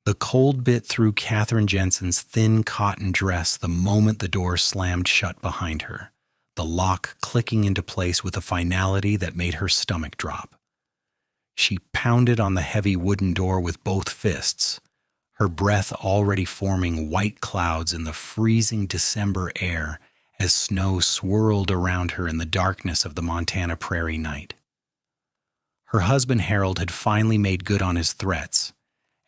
The cold bit through Katherine Jensen's thin cotton dress the moment the door slammed shut behind her, the lock clicking into place with a finality that made her stomach drop. She pounded on the heavy wooden door with both fists, her breath already forming white clouds in the freezing December air as snow swirled around her in the darkness of the Montana prairie night. Her husband Harold had finally made good on his threats,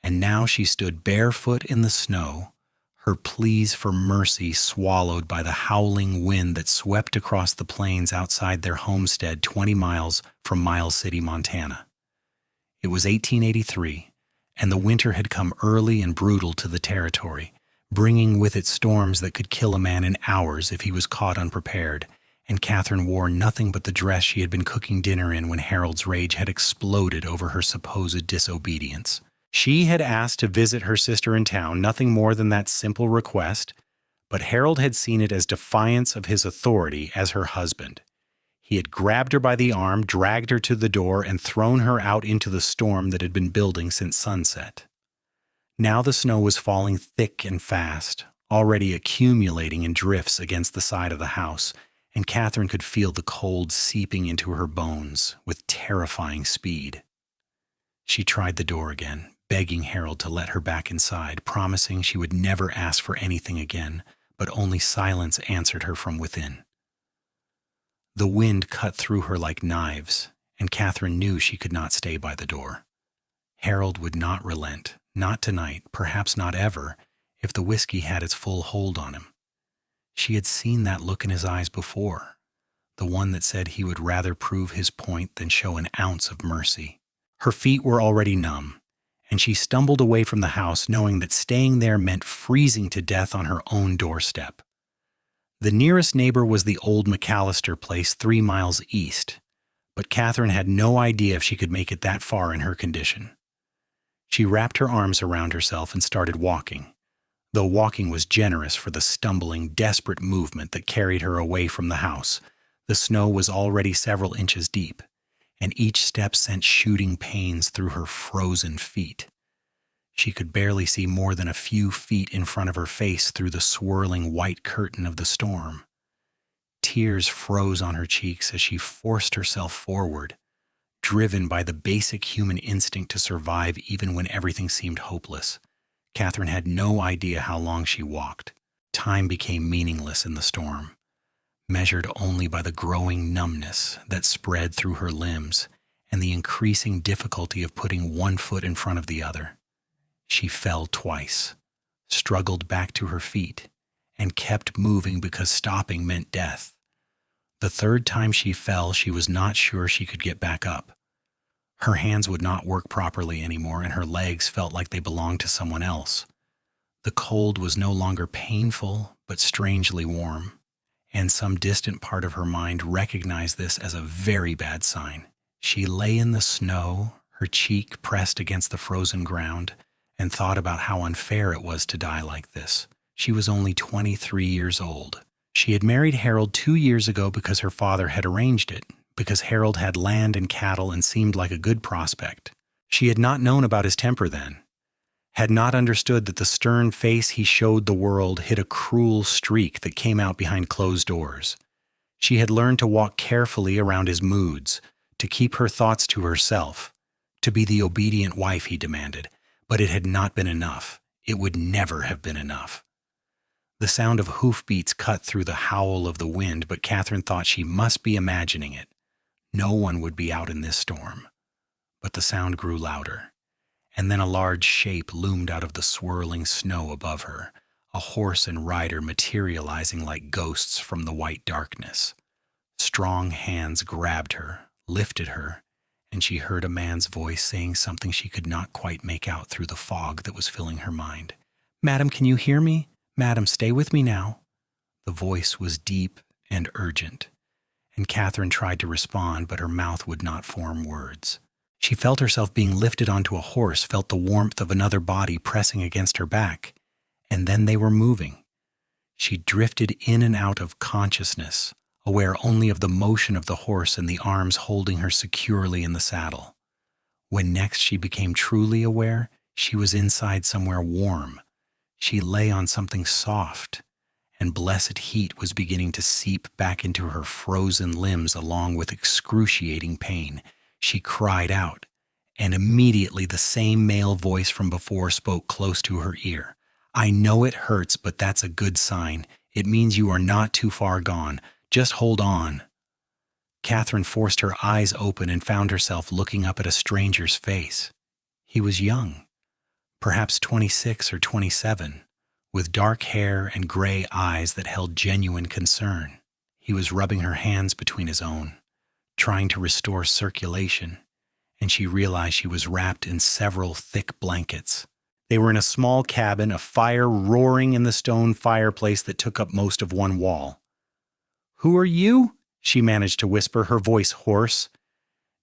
and now she stood barefoot in the snow, her pleas for mercy swallowed by the howling wind that swept across the plains outside their homestead 20 miles from Miles City, Montana. It was 1883, and the winter had come early and brutal to the territory, bringing with it storms that could kill a man in hours if he was caught unprepared, and Katherine wore nothing but the dress she had been cooking dinner in when Harold's rage had exploded over her supposed disobedience. She had asked to visit her sister in town, nothing more than that simple request, but Harold had seen it as defiance of his authority as her husband. He had grabbed her by the arm, dragged her to the door, and thrown her out into the storm that had been building since sunset. Now the snow was falling thick and fast, already accumulating in drifts against the side of the house, and Katherine could feel the cold seeping into her bones with terrifying speed. She tried the door again, begging Harold to let her back inside, promising she would never ask for anything again, but only silence answered her from within. The wind cut through her like knives, and Katherine knew she could not stay by the door. Harold would not relent, not tonight, perhaps not ever, if the whiskey had its full hold on him. She had seen that look in his eyes before, the one that said he would rather prove his point than show an ounce of mercy. Her feet were already numb, and she stumbled away from the house knowing that staying there meant freezing to death on her own doorstep. The nearest neighbor was the old McAllister place 3 miles east, but Katherine had no idea if she could make it that far in her condition. She wrapped her arms around herself and started walking, though walking was generous for the stumbling, desperate movement that carried her away from the house. The snow was already several inches deep, and each step sent shooting pains through her frozen feet. She could barely see more than a few feet in front of her face through the swirling white curtain of the storm. Tears froze on her cheeks as she forced herself forward, driven by the basic human instinct to survive even when everything seemed hopeless. Katherine had no idea how long she walked. Time became meaningless in the storm, measured only by the growing numbness that spread through her limbs and the increasing difficulty of putting one foot in front of the other. She fell twice, struggled back to her feet, and kept moving because stopping meant death. The third time she fell, she was not sure she could get back up. Her hands would not work properly anymore, and her legs felt like they belonged to someone else. The cold was no longer painful, but strangely warm, and some distant part of her mind recognized this as a very bad sign. She lay in the snow, her cheek pressed against the frozen ground, and thought about how unfair it was to die like this. She was only 23 years old. She had married Harold 2 years ago because her father had arranged it, because Harold had land and cattle and seemed like a good prospect. She had not known about his temper then, had not understood that the stern face he showed the world hid a cruel streak that came out behind closed doors. She had learned to walk carefully around his moods, to keep her thoughts to herself, to be the obedient wife he demanded. But it had not been enough. It would never have been enough. The sound of hoofbeats cut through the howl of the wind, but Katherine thought she must be imagining it. No one would be out in this storm. But the sound grew louder, and then a large shape loomed out of the swirling snow above her, a horse and rider materializing like ghosts from the white darkness. Strong hands grabbed her, lifted her, and she heard a man's voice saying something she could not quite make out through the fog that was filling her mind. "Madam, can you hear me? Madam, stay with me now." The voice was deep and urgent, and Katherine tried to respond, but her mouth would not form words. She felt herself being lifted onto a horse, felt the warmth of another body pressing against her back, and then they were moving. She drifted in and out of consciousness, aware only of the motion of the horse and the arms holding her securely in the saddle. When next she became truly aware, She was inside somewhere warm. She lay on something soft, and blessed heat was beginning to seep back into her frozen limbs along with excruciating pain. She cried out, and immediately the same male voice from before spoke close to her ear. "I know it hurts, but that's a good sign. It means you are not too far gone. Just hold on." Catherine forced her eyes open and found herself looking up at a stranger's face. He was young, perhaps 26 or 27, with dark hair and gray eyes that held genuine concern. He was rubbing her hands between his own, trying to restore circulation, and she realized she was wrapped in several thick blankets. They were in a small cabin, a fire roaring in the stone fireplace that took up most of one wall. "Who are you?" she managed to whisper, her voice hoarse.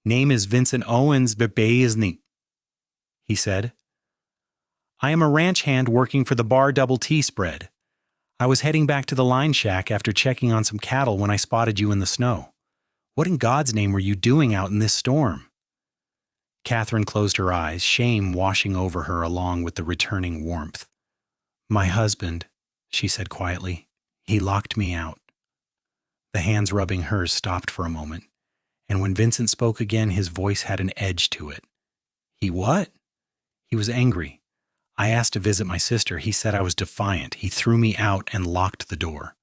"Name is Vincent Owens, Bebaisney," he said. "I am a ranch hand working for the bar double T spread. I was heading back to the line shack after checking on some cattle when I spotted you in the snow. What in God's name were you doing out in this storm?" Catherine closed her eyes, shame washing over her along with the returning warmth. "My husband," she said quietly. "He locked me out." The hands rubbing hers stopped for a moment, and when Vincent spoke again, his voice had an edge to it. "He what?" He was angry. "I asked to visit my sister. He said I was defiant. He threw me out and locked the door."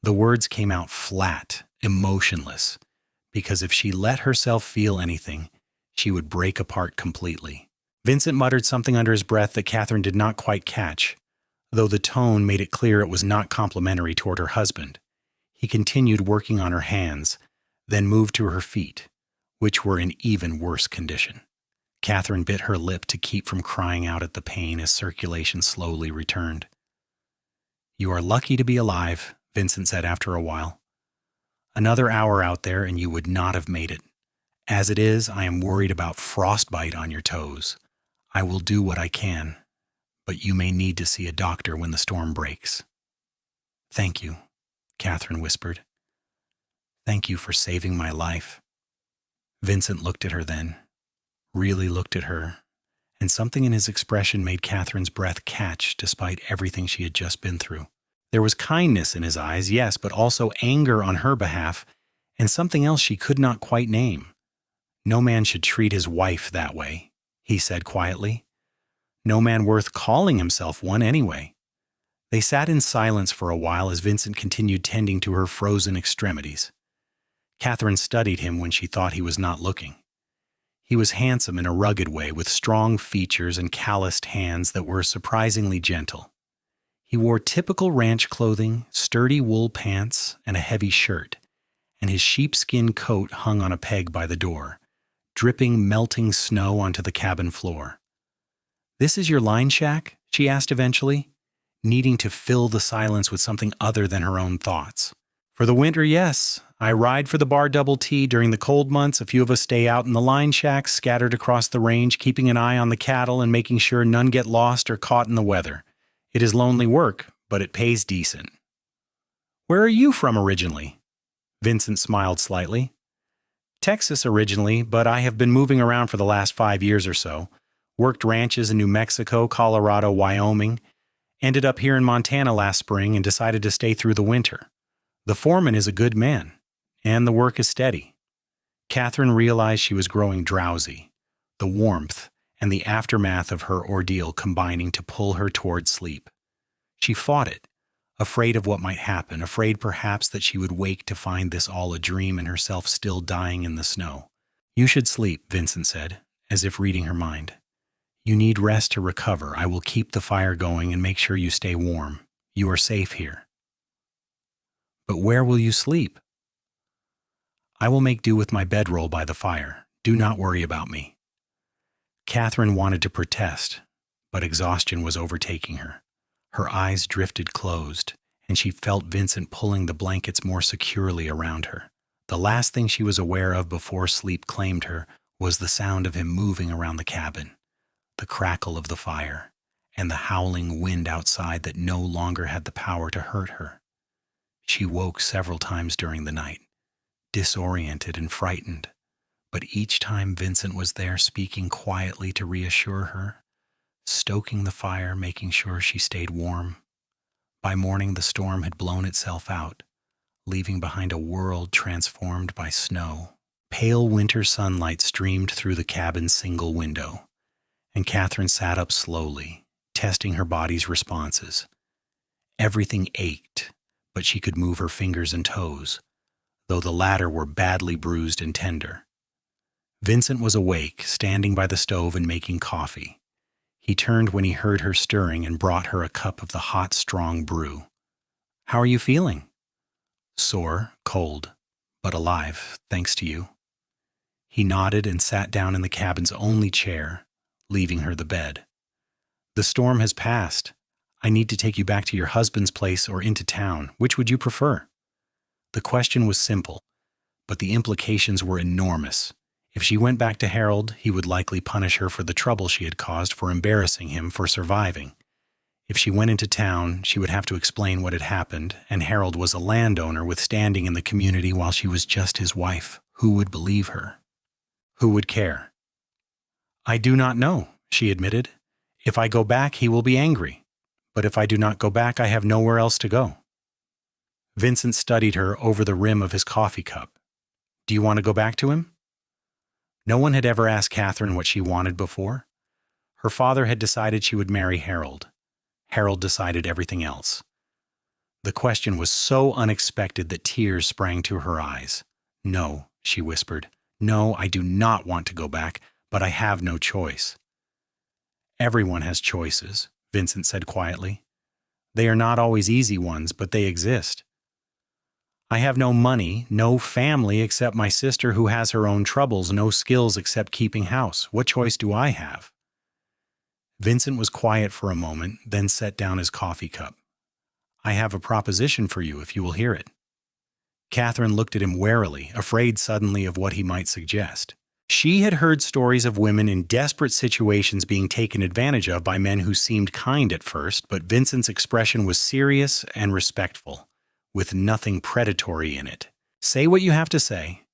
The words came out flat, emotionless, because if she let herself feel anything, she would break apart completely. Vincent muttered something under his breath that Catherine did not quite catch, though the tone made it clear it was not complimentary toward her husband. He continued working on her hands, then moved to her feet, which were in even worse condition. Catherine bit her lip to keep from crying out at the pain as circulation slowly returned. "You are lucky to be alive," Vincent said after a while. "Another hour out there and you would not have made it. As it is, I am worried about frostbite on your toes. I will do what I can, but you may need to see a doctor when the storm breaks." "Thank you," Catherine whispered. "Thank you for saving my life." Vincent looked at her then, really looked at her, and something in his expression made Catherine's breath catch despite everything she had just been through. There was kindness in his eyes, yes, but also anger on her behalf, and something else she could not quite name. "No man should treat his wife that way," he said quietly. "No man worth calling himself one anyway." They sat in silence for a while as Vincent continued tending to her frozen extremities. Catherine studied him when she thought he was not looking. He was handsome in a rugged way, with strong features and calloused hands that were surprisingly gentle. He wore typical ranch clothing, sturdy wool pants, and a heavy shirt, and his sheepskin coat hung on a peg by the door, dripping melting snow onto the cabin floor. "This is your line shack?" she asked eventually, needing to fill the silence with something other than her own thoughts. "For the winter, yes. I ride for the bar double T during the cold months. A few of us stay out in the line shacks, scattered across the range, keeping an eye on the cattle and making sure none get lost or caught in the weather. It is lonely work, but it pays decent." "Where are you from originally?" Vincent smiled slightly. "Texas originally, but I have been moving around for the last 5 years or so. Worked ranches in New Mexico, Colorado, Wyoming. Ended up here in Montana last spring and decided to stay through the winter. The foreman is a good man, and the work is steady." Catherine realized she was growing drowsy, the warmth and the aftermath of her ordeal combining to pull her toward sleep. She fought it, afraid of what might happen, afraid perhaps that she would wake to find this all a dream and herself still dying in the snow. "You should sleep," Vincent said, as if reading her mind. "You need rest to recover. I will keep the fire going and make sure you stay warm. You are safe here." "But where will you sleep?" "I will make do with my bedroll by the fire. Do not worry about me." Catherine wanted to protest, but exhaustion was overtaking her. Her eyes drifted closed, and she felt Vincent pulling the blankets more securely around her. The last thing she was aware of before sleep claimed her was the sound of him moving around the cabin, the crackle of the fire, and the howling wind outside that no longer had the power to hurt her. She woke several times during the night, disoriented and frightened, but each time Vincent was there speaking quietly to reassure her, stoking the fire, making sure she stayed warm. By morning, the storm had blown itself out, leaving behind a world transformed by snow. Pale winter sunlight streamed through the cabin's single window, and Catherine sat up slowly, testing her body's responses. Everything ached, but she could move her fingers and toes, though the latter were badly bruised and tender. Vincent was awake, standing by the stove and making coffee. He turned when he heard her stirring and brought her a cup of the hot, strong brew. "How are you feeling?" "Sore, cold, but alive, thanks to you." He nodded and sat down in the cabin's only chair, leaving her the bed. "The storm has passed. I need to take you back to your husband's place or into town. Which would you prefer?" The question was simple, but the implications were enormous. If she went back to Harold, he would likely punish her for the trouble she had caused for embarrassing him for surviving. If she went into town, she would have to explain what had happened, and Harold was a landowner with standing in the community while she was just his wife. Who would believe her? Who would care? "I do not know," she admitted. "If I go back, he will be angry. But if I do not go back, I have nowhere else to go." Vincent studied her over the rim of his coffee cup. "Do you want to go back to him?" No one had ever asked Catherine what she wanted before. Her father had decided she would marry Harold. Harold decided everything else. The question was so unexpected that tears sprang to her eyes. "No," she whispered. "No, I do not want to go back, but I have no choice." "Everyone has choices," Vincent said quietly. "They are not always easy ones, but they exist. I have no money, no family except my sister who has her own troubles, no skills except keeping house. What choice do I have?" Vincent was quiet for a moment, then set down his coffee cup. "I have a proposition for you if you will hear it." Catherine looked at him warily, afraid suddenly of what he might suggest. She had heard stories of women in desperate situations being taken advantage of by men who seemed kind at first, but Vincent's expression was serious and respectful, with nothing predatory in it. "Say what you have to say."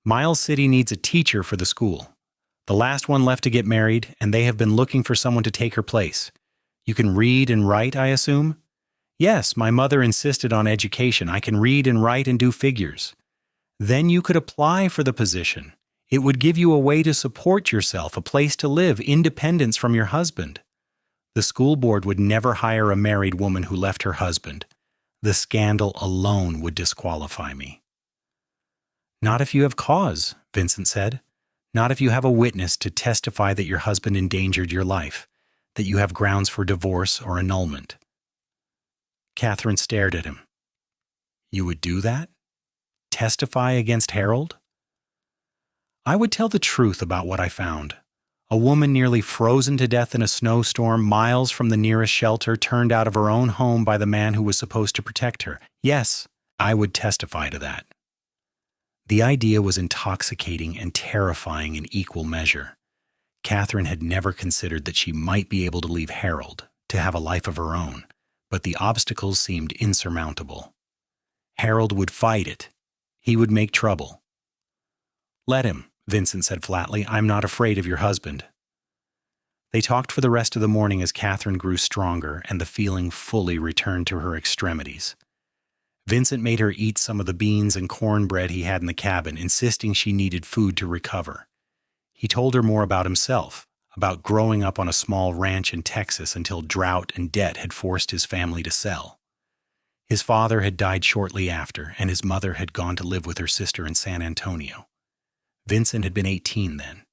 "Miles City needs a teacher for the school. The last one left to get married, and they have been looking for someone to take her place. You can read and write, I assume?" "Yes, my mother insisted on education. I can read and write and do figures." "Then you could apply for the position. It would give you a way to support yourself, a place to live, independence from your husband." "The school board would never hire a married woman who left her husband. The scandal alone would disqualify me." "Not if you have cause," Vincent said. "Not if you have a witness to testify that your husband endangered your life, that you have grounds for divorce or annulment." Catherine stared at him. "You would do that? Testify against Harold?" "I would tell the truth about what I found. A woman nearly frozen to death in a snowstorm miles from the nearest shelter, turned out of her own home by the man who was supposed to protect her. Yes, I would testify to that." The idea was intoxicating and terrifying in equal measure. Catherine had never considered that she might be able to leave Harold, to have a life of her own, but the obstacles seemed insurmountable. Harold would fight it. He would make trouble. "Let him," Vincent said flatly. "I'm not afraid of your husband." They talked for the rest of the morning as Catherine grew stronger and the feeling fully returned to her extremities. Vincent made her eat some of the beans and cornbread he had in the cabin, insisting she needed food to recover. He told her more about himself, about growing up on a small ranch in Texas until drought and debt had forced his family to sell. His father had died shortly after, and his mother had gone to live with her sister in San Antonio. Vincent had been 18 then,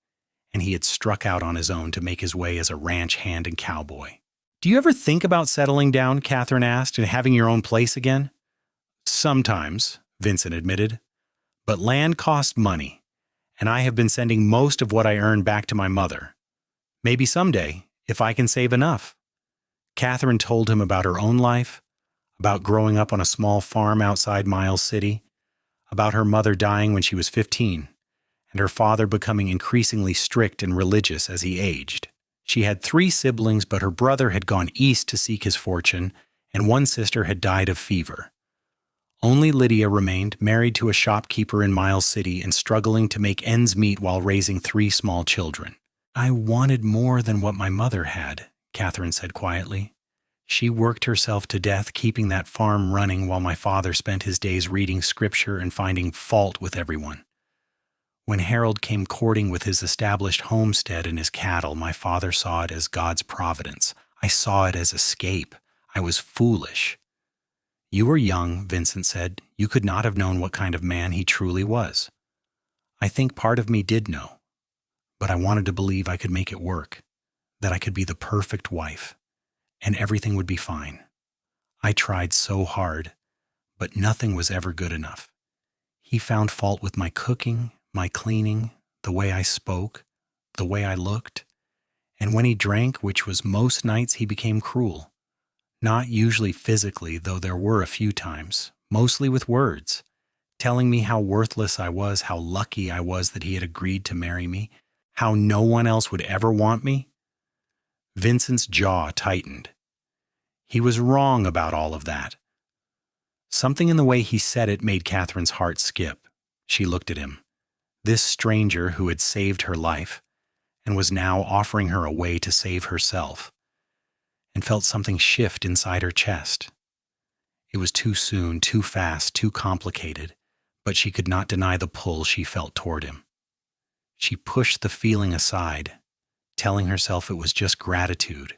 and he had struck out on his own to make his way as a ranch hand and cowboy. "Do you ever think about settling down?" Catherine asked, "and having your own place again?" "Sometimes," Vincent admitted. "But land costs money, and I have been sending most of what I earn back to my mother. Maybe someday, if I can save enough." Catherine told him about her own life, about growing up on a small farm outside Miles City, about her mother dying when she was 15, and her father becoming increasingly strict and religious as he aged. She had 3 siblings, but her brother had gone east to seek his fortune, and one sister had died of fever. Only Lydia remained, married to a shopkeeper in Miles City and struggling to make ends meet while raising 3 small children. I wanted more than what my mother had, Catherine said quietly. She worked herself to death keeping that farm running while my father spent his days reading scripture and finding fault with everyone. When Harold came courting with his established homestead and his cattle, my father saw it as God's providence. I saw it as escape. I was foolish. You were young, Vincent said. You could not have known what kind of man he truly was. I think part of me did know, but I wanted to believe I could make it work, that I could be the perfect wife, and everything would be fine. I tried so hard, but nothing was ever good enough. He found fault with my cooking, my cleaning, the way I spoke, the way I looked, and when he drank, which was most nights, he became cruel. Not usually physically, though there were a few times, mostly with words, telling me how worthless I was, how lucky I was that he had agreed to marry me, how no one else would ever want me. Vincent's jaw tightened. He was wrong about all of that. Something in the way he said it made Catherine's heart skip. She looked at him, this stranger who had saved her life and was now offering her a way to save herself, and felt something shift inside her chest. It was too soon, too fast, too complicated, but she could not deny the pull she felt toward him. She pushed the feeling aside, telling herself it was just gratitude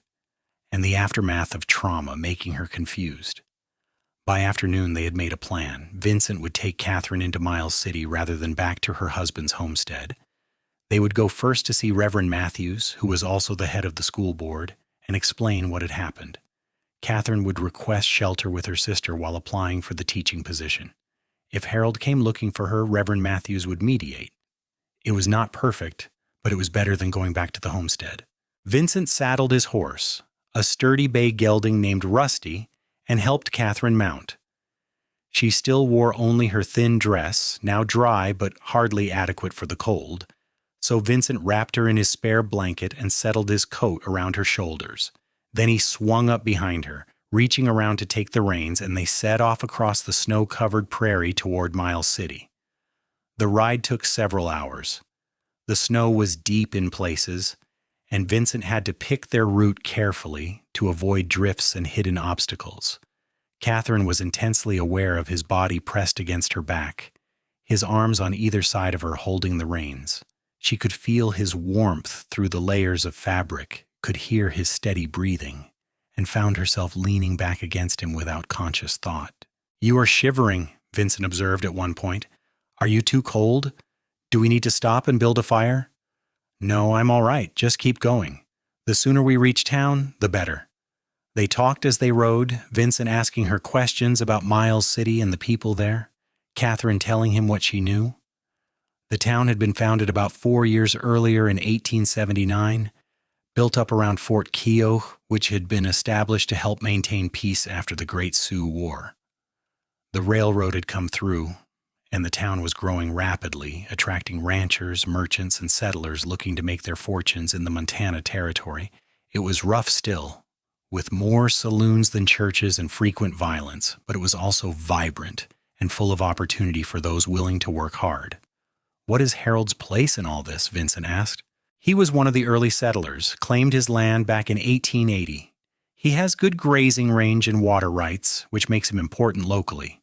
and the aftermath of trauma making her confused. By afternoon, they had made a plan. Vincent would take Catherine into Miles City rather than back to her husband's homestead. They would go first to see Reverend Matthews, who was also the head of the school board, and explain what had happened. Catherine would request shelter with her sister while applying for the teaching position. If Harold came looking for her, Reverend Matthews would mediate. It was not perfect, but it was better than going back to the homestead. Vincent saddled his horse, a sturdy bay gelding named Rusty, and helped Catherine mount. She still wore only her thin dress, now dry but hardly adequate for the cold, so Vincent wrapped her in his spare blanket and settled his coat around her shoulders. Then he swung up behind her, reaching around to take the reins, and they set off across the snow-covered prairie toward Miles City. The ride took several hours. The snow was deep in places, and Vincent had to pick their route carefully to avoid drifts and hidden obstacles. Catherine was intensely aware of his body pressed against her back, his arms on either side of her holding the reins. She could feel his warmth through the layers of fabric, could hear his steady breathing, and found herself leaning back against him without conscious thought. "You are shivering," Vincent observed at one point. "Are you too cold? Do we need to stop and build a fire?" "No, I'm all right. Just keep going. The sooner we reach town, the better." They talked as they rode, Vincent asking her questions about Miles City and the people there, Catherine telling him what she knew. The town had been founded about 4 years earlier in 1879, built up around Fort Keogh, which had been established to help maintain peace after the Great Sioux War. The railroad had come through, and the town was growing rapidly, attracting ranchers, merchants, and settlers looking to make their fortunes in the Montana Territory. It was rough still, with more saloons than churches and frequent violence, but it was also vibrant and full of opportunity for those willing to work hard. "What is Harold's place in all this?" Vincent asked. "He was one of the early settlers, claimed his land back in 1880. He has good grazing range and water rights, which makes him important locally.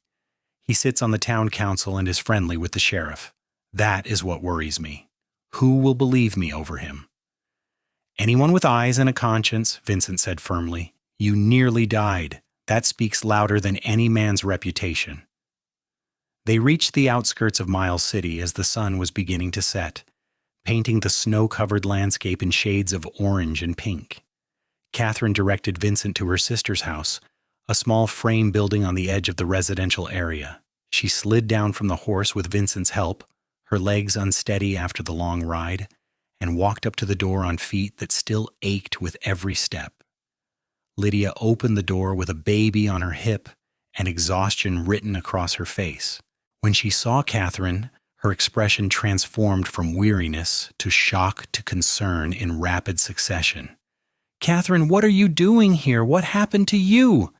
He sits on the town council and is friendly with the sheriff. That is what worries me. Who will believe me over him?" "Anyone with eyes and a conscience," Vincent said firmly. "You nearly died. That speaks louder than any man's reputation." They reached the outskirts of Miles City as the sun was beginning to set, painting the snow-covered landscape in shades of orange and pink. Catherine directed Vincent to her sister's house, a small frame building on the edge of the residential area. She slid down from the horse with Vincent's help, her legs unsteady after the long ride, and walked up to the door on feet that still ached with every step. Lydia opened the door with a baby on her hip and exhaustion written across her face. When she saw Catherine, her expression transformed from weariness to shock to concern in rapid succession. "Catherine, what are you doing here? What happened to you?"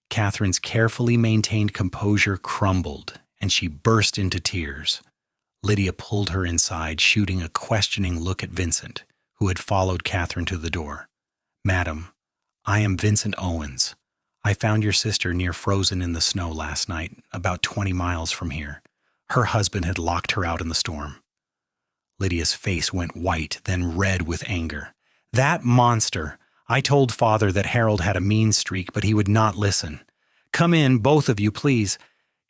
Catherine's carefully maintained composure crumbled, and she burst into tears. Lydia pulled her inside, shooting a questioning look at Vincent, who had followed Catherine to the door. "Madam, I am Vincent Owens. I found your sister near frozen in the snow last night, about 20 miles from here. Her husband had locked her out in the storm." Lydia's face went white, then red with anger. "That monster! I told father that Harold had a mean streak, but he would not listen. Come in, both of you, please.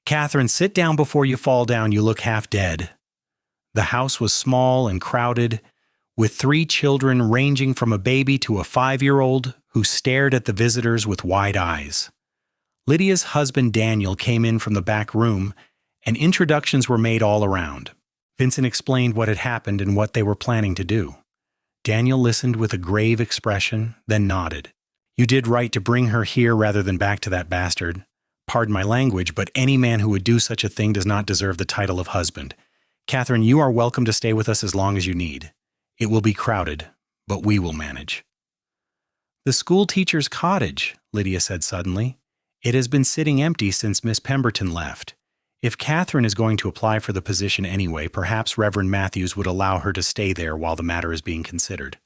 Catherine, sit down before you fall down. You look half dead." The house was small and crowded, with 3 children ranging from a baby to a 5-year-old who stared at the visitors with wide eyes. Lydia's husband Daniel came in from the back room, and introductions were made all around. Vincent explained what had happened and what they were planning to do. Daniel listened with a grave expression, then nodded. "You did right to bring her here rather than back to that bastard. Pardon my language, but any man who would do such a thing does not deserve the title of husband. Catherine, you are welcome to stay with us as long as you need. It will be crowded, but we will manage." "The school teacher's cottage," Lydia said suddenly. "It has been sitting empty since Miss Pemberton left. If Catherine is going to apply for the position anyway, perhaps Reverend Matthews would allow her to stay there while the matter is being considered."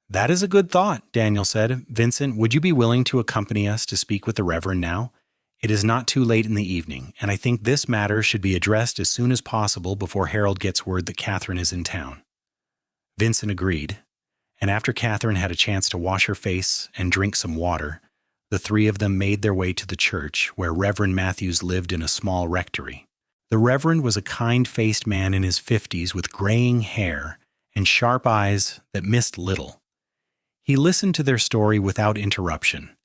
"That is a good thought," Daniel said. "Vincent, would you be willing to accompany us to speak with the Reverend now? It is not too late in the evening, and I think this matter should be addressed as soon as possible before Harold gets word that Catherine is in town." Vincent agreed, and after Catherine had a chance to wash her face and drink some water, the 3 of them made their way to the church where Reverend Matthews lived in a small rectory. The Reverend was a kind-faced man in his 50s with graying hair and sharp eyes that missed little. He listened to their story without interruption,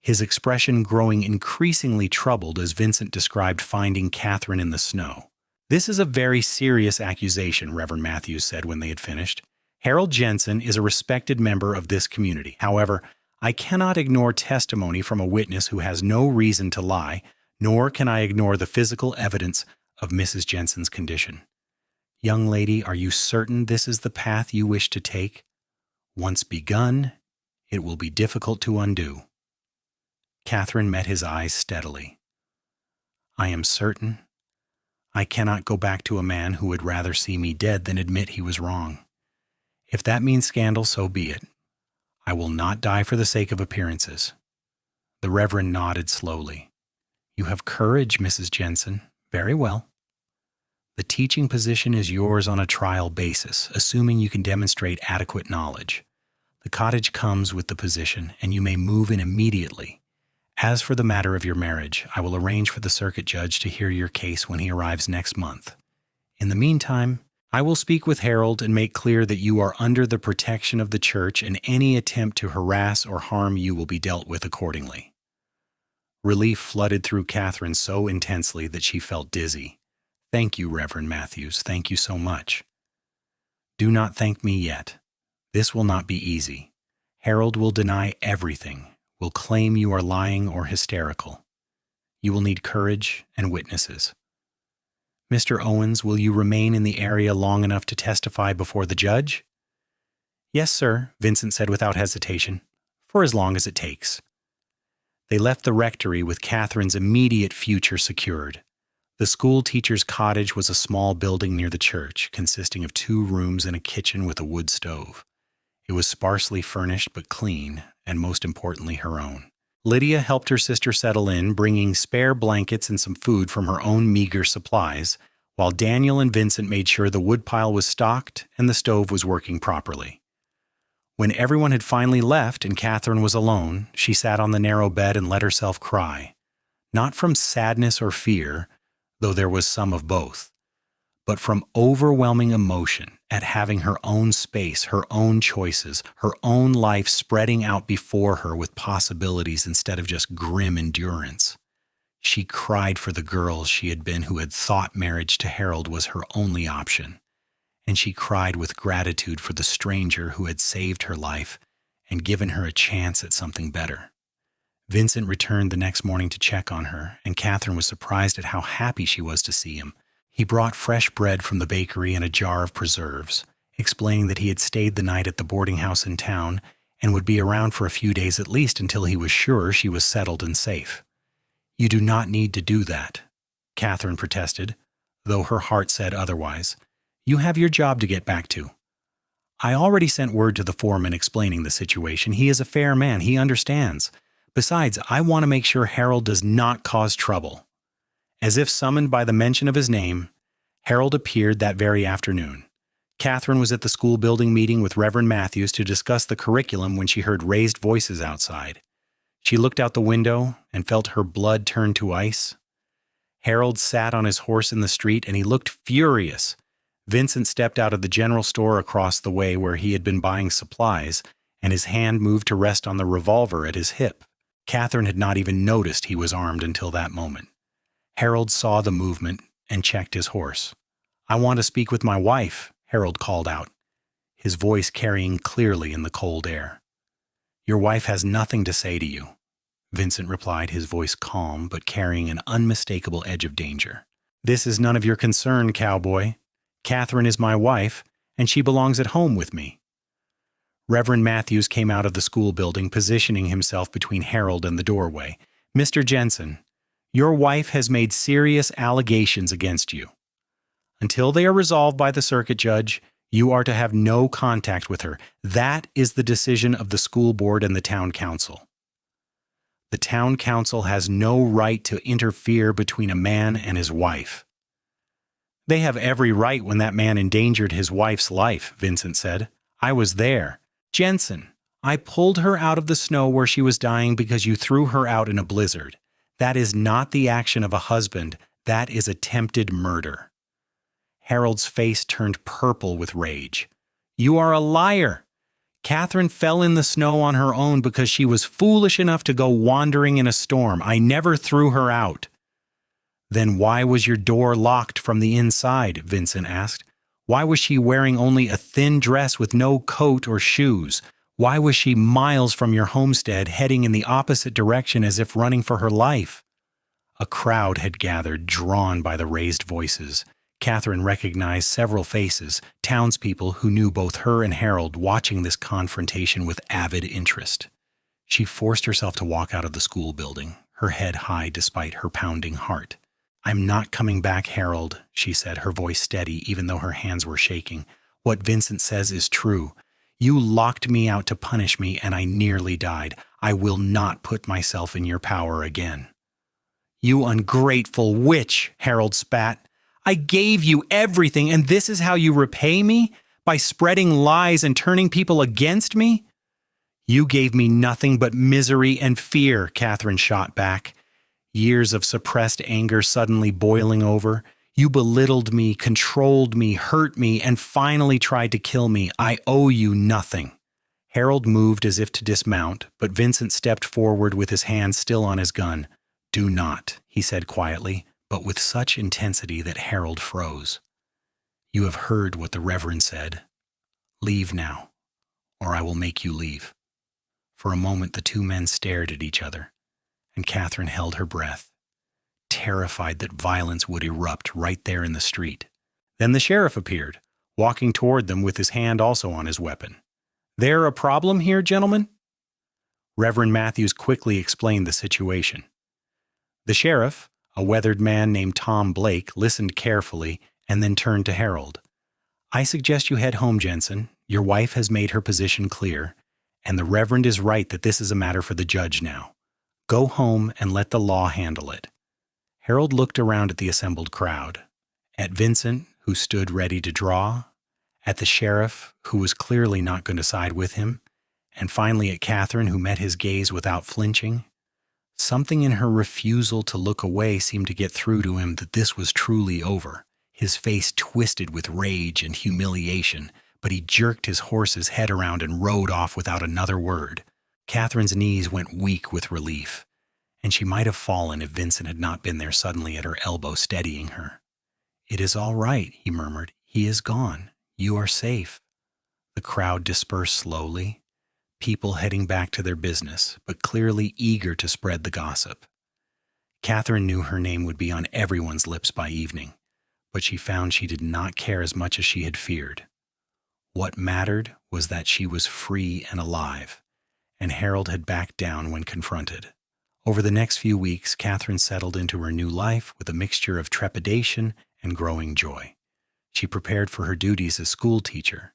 his expression growing increasingly troubled as Vincent described finding Catherine in the snow. "This is a very serious accusation," Reverend Matthews said when they had finished. "Harold Jensen is a respected member of this community. However, I cannot ignore testimony from a witness who has no reason to lie, nor can I ignore the physical evidence of Mrs. Jensen's condition. Young lady, are you certain this is the path you wish to take? Once begun, it will be difficult to undo." Catherine met his eyes steadily. "I am certain. I cannot go back to a man who would rather see me dead than admit he was wrong. If that means scandal, so be it. I will not die for the sake of appearances." The Reverend nodded slowly. "You have courage, Mrs. Jensen. Very well. The teaching position is yours on a trial basis, assuming you can demonstrate adequate knowledge. The cottage comes with the position, and you may move in immediately. As for the matter of your marriage, I will arrange for the circuit judge to hear your case when he arrives next month. In the meantime, I will speak with Harold and make clear that you are under the protection of the church, and any attempt to harass or harm you will be dealt with accordingly." Relief flooded through Catherine so intensely that she felt dizzy. "Thank you, Reverend Matthews. Thank you so much." "Do not thank me yet. This will not be easy. Harold will deny everything, will claim you are lying or hysterical. You will need courage and witnesses. Mr. Owens, will you remain in the area long enough to testify before the judge?" "Yes, sir," Vincent said without hesitation, "for as long as it takes." They left the rectory with Catherine's immediate future secured. The school teacher's cottage was a small building near the church, consisting of 2 rooms and a kitchen with a wood stove. It was sparsely furnished but clean, and most importantly her own. Lydia helped her sister settle in, bringing spare blankets and some food from her own meager supplies, while Daniel and Vincent made sure the woodpile was stocked and the stove was working properly. When everyone had finally left and Catherine was alone, she sat on the narrow bed and let herself cry, not from sadness or fear, though there was some of both, but from overwhelming emotion at having her own space, her own choices, her own life spreading out before her with possibilities instead of just grim endurance. She cried for the girl she had been who had thought marriage to Harold was her only option, and she cried with gratitude for the stranger who had saved her life and given her a chance at something better. Vincent returned the next morning to check on her, and Catherine was surprised at how happy she was to see him. He brought fresh bread from the bakery and a jar of preserves, explaining that he had stayed the night at the boarding house in town and would be around for a few days at least until he was sure she was settled and safe. "You do not need to do that," Catherine protested, though her heart said otherwise. "You have your job to get back to." I already sent word to the foreman explaining the situation. He is a fair man. He understands. Besides, I want to make sure Harold does not cause trouble. As if summoned by the mention of his name, Harold appeared that very afternoon. Catherine was at the school building meeting with Reverend Matthews to discuss the curriculum when she heard raised voices outside. She looked out the window and felt her blood turn to ice. Harold sat on his horse in the street, and he looked furious. Vincent stepped out of the general store across the way where he had been buying supplies, and his hand moved to rest on the revolver at his hip. Catherine had not even noticed he was armed until that moment. Harold saw the movement and checked his horse. "I want to speak with my wife," Harold called out, his voice carrying clearly in the cold air. "Your wife has nothing to say to you," Vincent replied, his voice calm but carrying an unmistakable edge of danger. "This is none of your concern, Cowboy. Catherine is my wife, and she belongs at home with me." Reverend Matthews came out of the school building, positioning himself between Harold and the doorway. "Mr. Jensen, your wife has made serious allegations against you. Until they are resolved by the circuit judge, you are to have no contact with her. That is the decision of the school board and the town council. The town council has no right to interfere between a man and his wife." "They have every right when that man endangered his wife's life," Vincent said. "I was there. Jensen, I pulled her out of the snow where she was dying because you threw her out in a blizzard. That is not the action of a husband. That is attempted murder." Harold's face turned purple with rage. "You are a liar. Catherine fell in the snow on her own because she was foolish enough to go wandering in a storm. I never threw her out." "Then why was your door locked from the inside?" Vincent asked. "Why was she wearing only a thin dress with no coat or shoes? Why was she miles from your homestead, heading in the opposite direction as if running for her life?" A crowd had gathered, drawn by the raised voices. Catherine recognized several faces, townspeople who knew both her and Harold, watching this confrontation with avid interest. She forced herself to walk out of the school building, her head high despite her pounding heart. "I'm not coming back, Harold," she said, her voice steady even though her hands were shaking. "What Vincent says is true. You locked me out to punish me, and I nearly died. I will not put myself in your power again." "You ungrateful witch," Harold spat. "I gave you everything, and this is how you repay me? By spreading lies and turning people against me?" "You gave me nothing but misery and fear," Catherine shot back, years of suppressed anger suddenly boiling over. "You belittled me, controlled me, hurt me, and finally tried to kill me. I owe you nothing." Harold moved as if to dismount, but Vincent stepped forward with his hand still on his gun. "Do not," he said quietly, but with such intensity that Harold froze. "You have heard what the Reverend said. Leave now, or I will make you leave." For a moment the two men stared at each other, and Catherine held her breath, terrified that violence would erupt right there in the street. Then the sheriff appeared, walking toward them with his hand also on his weapon. "There a problem here, gentlemen?" Reverend Matthews quickly explained the situation. The sheriff, a weathered man named Tom Blake, listened carefully and then turned to Harold. "I suggest you head home, Jensen. Your wife has made her position clear, and the Reverend is right that this is a matter for the judge now. Go home and let the law handle it." Harold looked around at the assembled crowd, at Vincent, who stood ready to draw, at the sheriff, who was clearly not going to side with him, and finally at Catherine, who met his gaze without flinching. Something in her refusal to look away seemed to get through to him that this was truly over. His face twisted with rage and humiliation, but he jerked his horse's head around and rode off without another word. Catherine's knees went weak with relief, and she might have fallen if Vincent had not been there suddenly at her elbow steadying her. "It is all right," he murmured. "He is gone. You are safe." The crowd dispersed slowly, people heading back to their business, but clearly eager to spread the gossip. Catherine knew her name would be on everyone's lips by evening, but she found she did not care as much as she had feared. What mattered was that she was free and alive, and Harold had backed down when confronted. Over the next few weeks, Catherine settled into her new life with a mixture of trepidation and growing joy. She prepared for her duties as school teacher,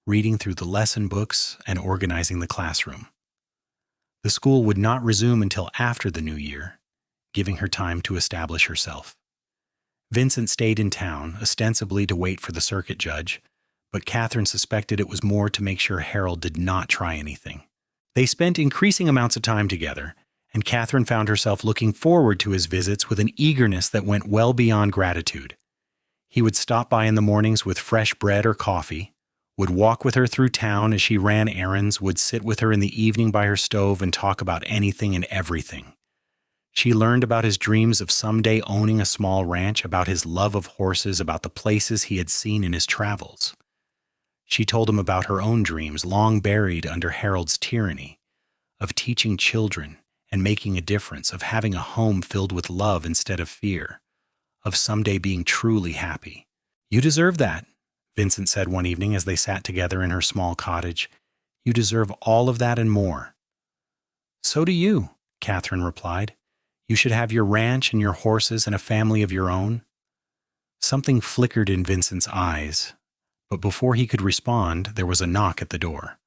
reading through the lesson books and organizing the classroom. The school would not resume until after the new year, giving her time to establish herself. Vincent stayed in town, ostensibly to wait for the circuit judge, but Catherine suspected it was more to make sure Harold did not try anything. They spent increasing amounts of time together, and Catherine found herself looking forward to his visits with an eagerness that went well beyond gratitude. He would stop by in the mornings with fresh bread or coffee, would walk with her through town as she ran errands, would sit with her in the evening by her stove and talk about anything and everything. She learned about his dreams of someday owning a small ranch, about his love of horses, about the places he had seen in his travels. She told him about her own dreams, long buried under Harold's tyranny, of teaching children and making a difference, of having a home filled with love instead of fear, of someday being truly happy. "You deserve that," Vincent said one evening as they sat together in her small cottage. "You deserve all of that and more." "So do you," Catherine replied. "You should have your ranch and your horses and a family of your own." Something flickered in Vincent's eyes, but before he could respond, there was a knock at the door.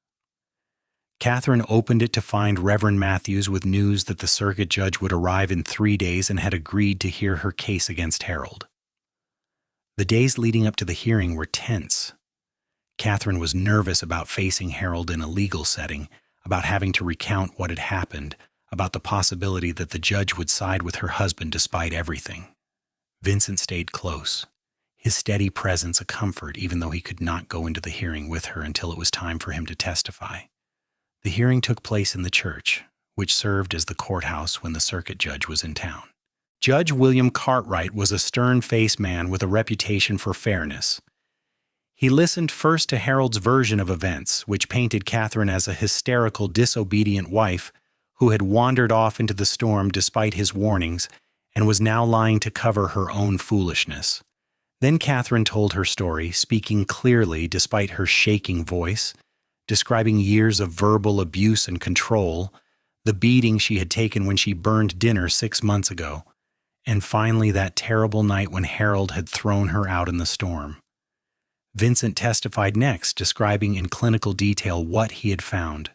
Catherine opened it to find Reverend Matthews with news that the circuit judge would arrive in 3 days and had agreed to hear her case against Harold. The days leading up to the hearing were tense. Catherine was nervous about facing Harold in a legal setting, about having to recount what had happened, about the possibility that the judge would side with her husband despite everything. Vincent stayed close, his steady presence a comfort even though he could not go into the hearing with her until it was time for him to testify. The hearing took place in the church, which served as the courthouse when the circuit judge was in town. Judge William Cartwright was a stern-faced man with a reputation for fairness. He listened first to Harold's version of events, which painted Catherine as a hysterical, disobedient wife who had wandered off into the storm despite his warnings and was now lying to cover her own foolishness. Then Catherine told her story, speaking clearly despite her shaking voice, describing years of verbal abuse and control, the beating she had taken when she burned dinner 6 months ago, and finally that terrible night when Harold had thrown her out in the storm. Vincent testified next, describing in clinical detail what he had found,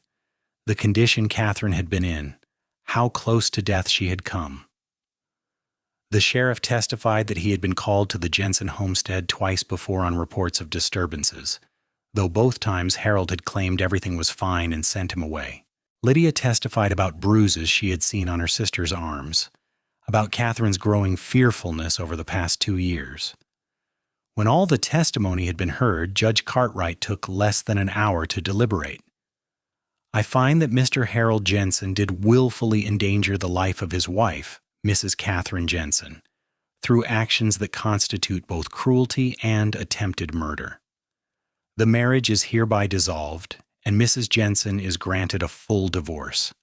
the condition Catherine had been in, how close to death she had come. The sheriff testified that he had been called to the Jensen homestead twice before on reports of disturbances, though both times Harold had claimed everything was fine and sent him away. Lydia testified about bruises she had seen on her sister's arms, about Catherine's growing fearfulness over the past 2 years. When all the testimony had been heard, Judge Cartwright took less than an hour to deliberate. "I find that Mr. Harold Jensen did willfully endanger the life of his wife, Mrs. Catherine Jensen, through actions that constitute both cruelty and attempted murder. The marriage is hereby dissolved, and Mrs. Jensen is granted a full divorce.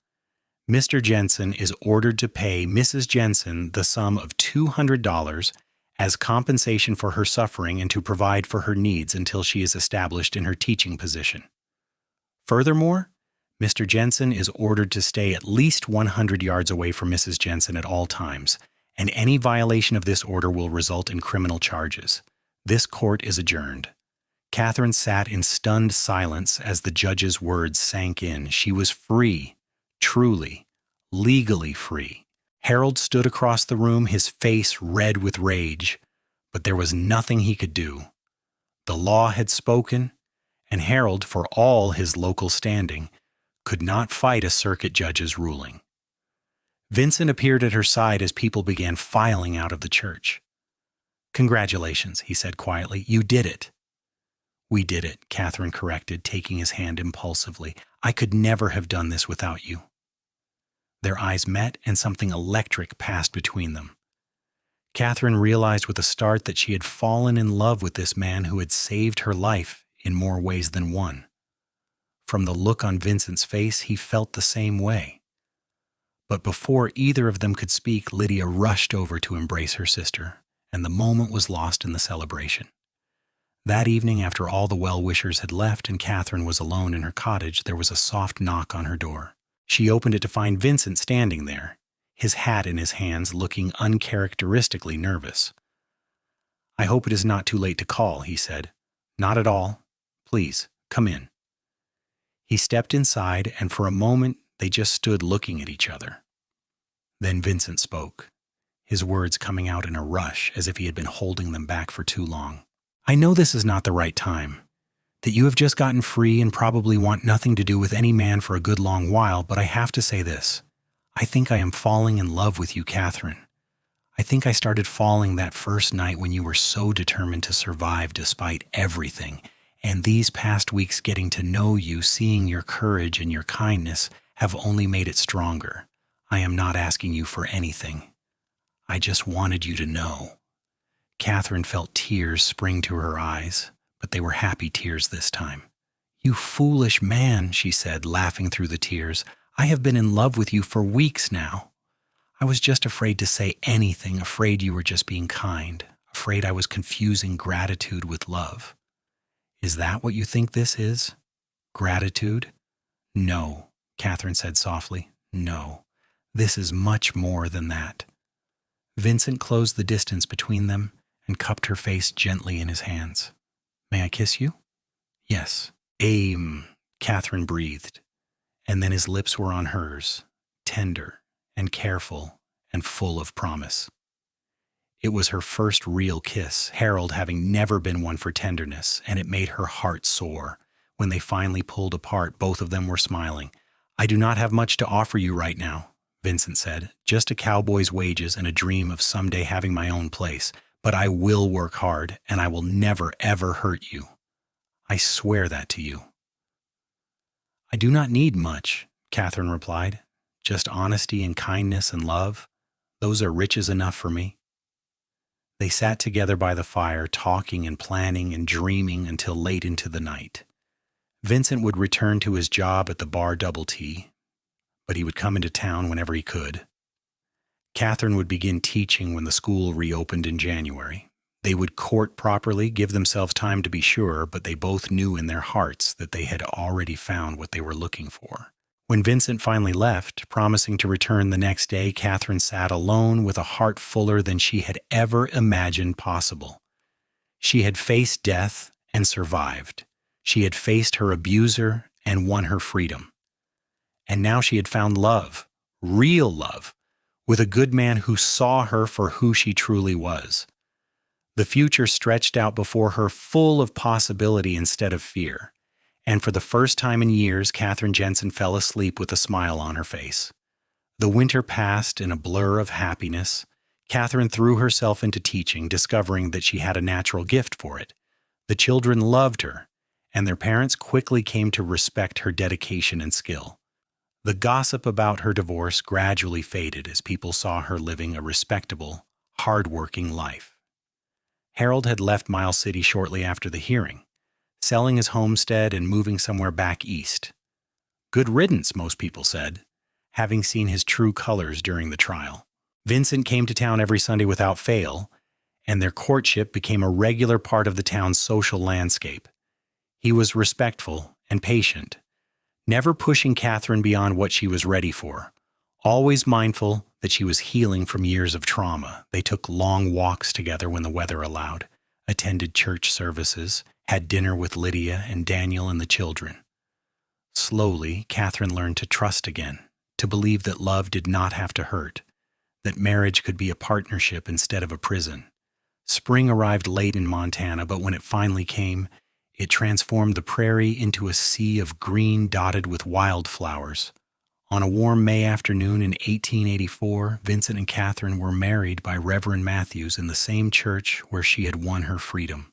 Mr. Jensen is ordered to pay Mrs. Jensen the sum of $200 as compensation for her suffering and to provide for her needs until she is established in her teaching position. Furthermore, Mr. Jensen is ordered to stay at least 100 yards away from Mrs. Jensen at all times, and any violation of this order will result in criminal charges. This court is adjourned." Catherine sat in stunned silence as the judge's words sank in. She was free, truly, legally free. Harold stood across the room, his face red with rage, but there was nothing he could do. The law had spoken, and Harold, for all his local standing, could not fight a circuit judge's ruling. Vincent appeared at her side as people began filing out of the church. "Congratulations," he said quietly. "You did it." "We did it," Catherine corrected, taking his hand impulsively. "I could never have done this without you." Their eyes met, and something electric passed between them. Catherine realized with a start that she had fallen in love with this man who had saved her life in more ways than one. From the look on Vincent's face, he felt the same way. But before either of them could speak, Lydia rushed over to embrace her sister, and the moment was lost in the celebration. That evening, after all the well-wishers had left and Catherine was alone in her cottage, there was a soft knock on her door. She opened it to find Vincent standing there, his hat in his hands, looking uncharacteristically nervous. "I hope it is not too late to call," he said. "Not at all. Please, Come in." He stepped inside, and for a moment they just stood looking at each other. Then Vincent spoke, his words coming out in a rush as if he had been holding them back for too long. "I know this is not the right time, that you have just gotten free and probably want nothing to do with any man for a good long while, but I have to say this. I think I am falling in love with you, Catherine. I think I started falling that first night when you were so determined to survive despite everything, and these past weeks getting to know you, seeing your courage and your kindness, have only made it stronger. I am not asking you for anything. I just wanted you to know." Catherine felt tears spring to her eyes, but they were happy tears this time. "You foolish man," she said, laughing through the tears. "I have been in love with you for weeks now. I was just afraid to say anything, afraid you were just being kind, afraid I was confusing gratitude with love." "Is that what you think this is? Gratitude?" "No," Catherine said softly. "No, this is much more than that." Vincent closed the distance between them and cupped her face gently in his hands. "May I kiss you?" "Yes." Catherine breathed, and then his lips were on hers, tender and careful and full of promise. It was her first real kiss, Harold having never been one for tenderness, and it made her heart soar. When they finally pulled apart, both of them were smiling. "I do not have much to offer you right now," Vincent said, "just a cowboy's wages and a dream of someday having my own place. But I will work hard, and I will never, ever hurt you. I swear that to you." "I do not need much," Catherine replied. "Just honesty and kindness and love. Those are riches enough for me." They sat together by the fire, talking and planning and dreaming until late into the night. Vincent would return to his job at the bar Double T, but he would come into town whenever he could. Catherine would begin teaching when the school reopened in January. They would court properly, give themselves time to be sure, but they both knew in their hearts that they had already found what they were looking for. When Vincent finally left, promising to return the next day, Catherine sat alone with a heart fuller than she had ever imagined possible. She had faced death and survived. She had faced her abuser and won her freedom. And now she had found love, real love, with a good man who saw her for who she truly was. The future stretched out before her full of possibility instead of fear. And for the first time in years, Catherine Jensen fell asleep with a smile on her face. The winter passed in a blur of happiness. Catherine threw herself into teaching, discovering that she had a natural gift for it. The children loved her, and their parents quickly came to respect her dedication and skill. The gossip about her divorce gradually faded as people saw her living a respectable, hard-working life. Harold had left Miles City shortly after the hearing, selling his homestead and moving somewhere back east. Good riddance, most people said, having seen his true colors during the trial. Vincent came to town every Sunday without fail, and their courtship became a regular part of the town's social landscape. He was respectful and patient, never pushing Catherine beyond what she was ready for, always mindful that she was healing from years of trauma. They took long walks together when the weather allowed, attended church services, had dinner with Lydia and Daniel and the children. Slowly, Catherine learned to trust again, to believe that love did not have to hurt, that marriage could be a partnership instead of a prison. Spring arrived late in Montana, but when it finally came, it transformed the prairie into a sea of green dotted with wildflowers. On a warm May afternoon in 1884, Vincent and Catherine were married by Reverend Matthews in the same church where she had won her freedom.